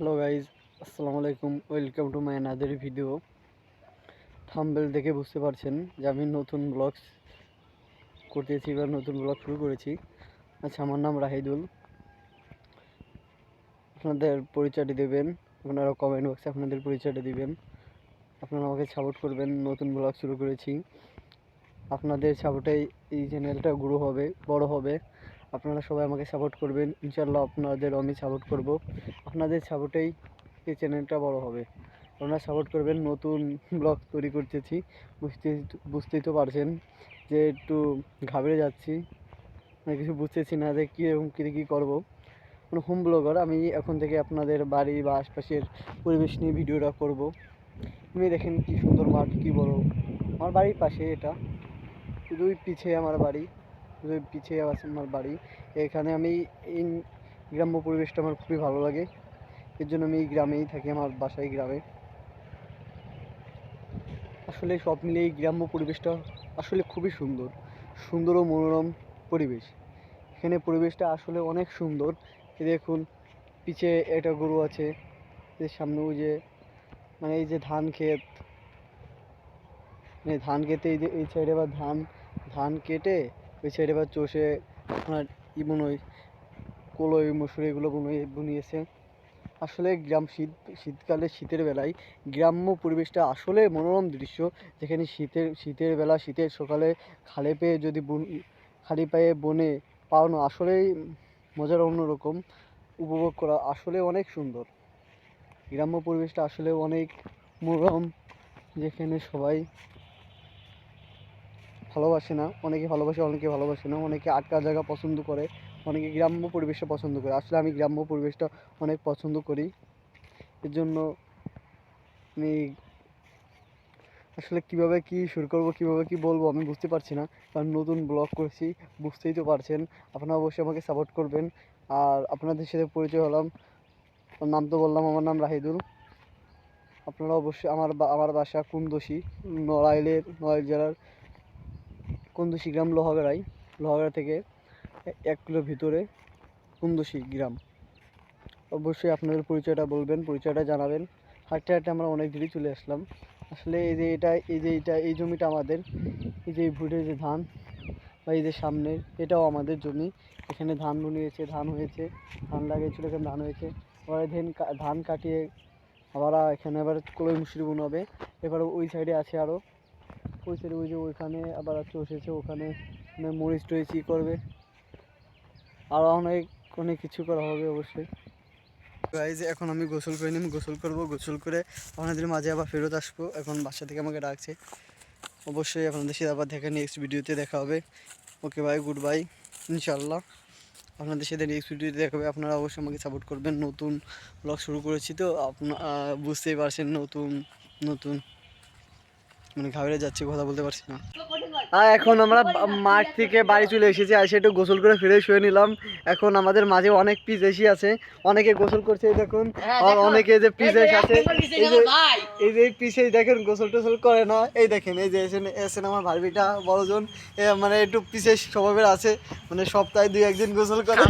Hello guys, আসসালামু আলাইকুম। Welcome to my another video. Thumbnail দেখে বুঝতে পারছেন যে আমি নতুন ব্লগ করতেছি বা নতুন ব্লগ শুরু করেছি। আচ্ছা, আমার নাম রাহিদুল। আপনাদের পরিচয়টি দেবেন, আপনারা কমেন্ট বক্সে আপনাদের পরিচয়টা দিবেন। আপনারা আমাকে সাপোর্ট করবেন, নতুন ব্লগ শুরু করেছি। আপনাদের সাপোর্টেই এই চ্যানেলটা গ্রো হবে, বড় হবে। আপনারা সবাই আমাকে সাপোর্ট করবেন, ইনশাল্লাহ আপনাদেরও আমি সাপোর্ট করব। আপনাদের সাপোর্টেই এই চ্যানেলটা বড় হবে। আপনারা সাপোর্ট করবেন। নতুন ব্লগ তৈরি করতেছি, বুঝতেই তো পারছেন যে একটু ঘাবড়ে যাচ্ছি, মানে কিছু বুঝতেছি না যে কীরকম কী করবো। মানে হোম ব্লগার আমি। এখন থেকে আপনাদের বাড়ি বা আশপাশের পরিবেশ নিয়ে ভিডিওটা করব। আপনি দেখেন কি সুন্দর মাঠ, কি বড়। আমার বাড়ির পাশে এটা, শুধুই পিছিয়ে আমার বাড়ি, শুধু পিছিয়ে আছে আমার বাড়ি। এখানে আমি এই গ্রাম্য পরিবেশটা আমার খুবই ভালো লাগে। এর জন্য আমি এই গ্রামেই থাকি, আমার বাসায় গ্রামে। আসলে সব মিলিয়ে এই গ্রাম্য পরিবেশটা আসলে খুবই সুন্দর, সুন্দর ও মনোরম পরিবেশ। এখানে পরিবেশটা আসলে অনেক সুন্দর। দেখুন পিছে একটা গরু আছে, এর সামনে ওই যে মানে এই যে ধান ক্ষেত, মানে ধান খেতে এই সাইডে আবার ধান কেটে ওই সাইডে আবার চষে আপনার হয় কলই মসুর এগুলো বুনিয়েছে। আসলে শীতকালে শীতের বেলায় গ্রাম্য পরিবেশটা আসলে মনোরম দৃশ্য। যেখানে শীতের বেলা, শীতের সকালে খালি পায়ে বনে পাওয়ানো আসলেই মজার অন্যরকম। উপভোগ করা আসলে অনেক সুন্দর। গ্রাম্য পরিবেশটা আসলে অনেক মনোরম, যেখানে সবাই ভালোবাসে না, অনেকে ভালোবাসে, অনেকে ভালোবাসে না, অনেকে আটকা জায়গা পছন্দ করে, অনেকে গ্রাম্য পরিবেশটা পছন্দ করে। আসলে আমি গ্রাম্য পরিবেশটা অনেক পছন্দ করি। এর জন্য আমি আসলে কীভাবে কী শুরু করবো, কীভাবে কী বলবো আমি বুঝতে পারছি না, কারণ নতুন ব্লগ করছি, বুঝতেই তো পারছেন। আপনারা অবশ্যই আমাকে সাপোর্ট করবেন। আর আপনাদের সাথে পরিচয় হলাম, আমার নাম তো বললাম, আমার নাম রাহিদুল। আপনারা অবশ্যই আমার বাসা কুন্দসি, নড়াইল জেলার কুন্দসি গ্রাম, লোহাগড়া থেকে 1 কিলো ভিতরে কুন্দসি গ্রাম। অবশ্যই আপনাদের পরিচয়টা বলবেন, পরিচয়টা জানাবেন। হাঁটতে হাঁটতে আমরা অনেক দূরে চলে আসলাম। আসলে এই জমিটা আমাদের। এই যে ভুটের যে ধান বা এই যে সামনের, এটাও আমাদের জমি। এখানে ধান বুনিয়েছে, ধান হয়েছে, ধান লাগিয়েছিল, এখানে ধান হয়েছে। আবার ধান কাটিয়ে আবার এখানে আবার কলই মুসুরি বুনাবে। এবার ওই সাইডে আছে আরও, ওই সাইডে ওই যে ওইখানে আবার চষেছে, ওখানে মরিচ টরিচ করবে, আরও অনেক কিছু করা হবে অবশ্যই। গাইজ, এখন আমি গোসল করে নিই, গোসল করবো, গোসল করে আপনাদের মাঝে আবার ফেরত আসবো। এখন বাসা থেকে আমাকে ডাকছে। অবশ্যই আপনাদের সাথে আবার নেক্সট ভিডিওতে দেখা হবে। ওকে বাই, গুড বাই, ইনশাল্লাহ আপনাদের সাথে নেক্সট ভিডিওতে দেখা হবে। আপনারা অবশ্যই আমাকে সাপোর্ট করবেন। নতুন ব্লগ শুরু করেছি তো বুঝতেই পারছেন, নতুন মানে ঘাবড়ে যাচ্ছি, কথা বলতে পারছি না। আর এখন আমরা মাঠ থেকে বাড়ি চলে এসেছি, এসে একটু গোসল করে ফ্রেশ হয়ে নিলাম। এখন আমাদের মাঝে অনেক পিস এসে আছে, অনেকে গোসল করছে দেখুন। আর অনেকে যে পিস আছে, এই যে পিসে দেখেন গোসল টোসল করে না। এই দেখেন, এই যে এসেন আমার ভাবিটা বড়জন, মানে একটু পিসের স্বভাবের আছে, মানে সপ্তাহে 2-1 দিন গোসল করে।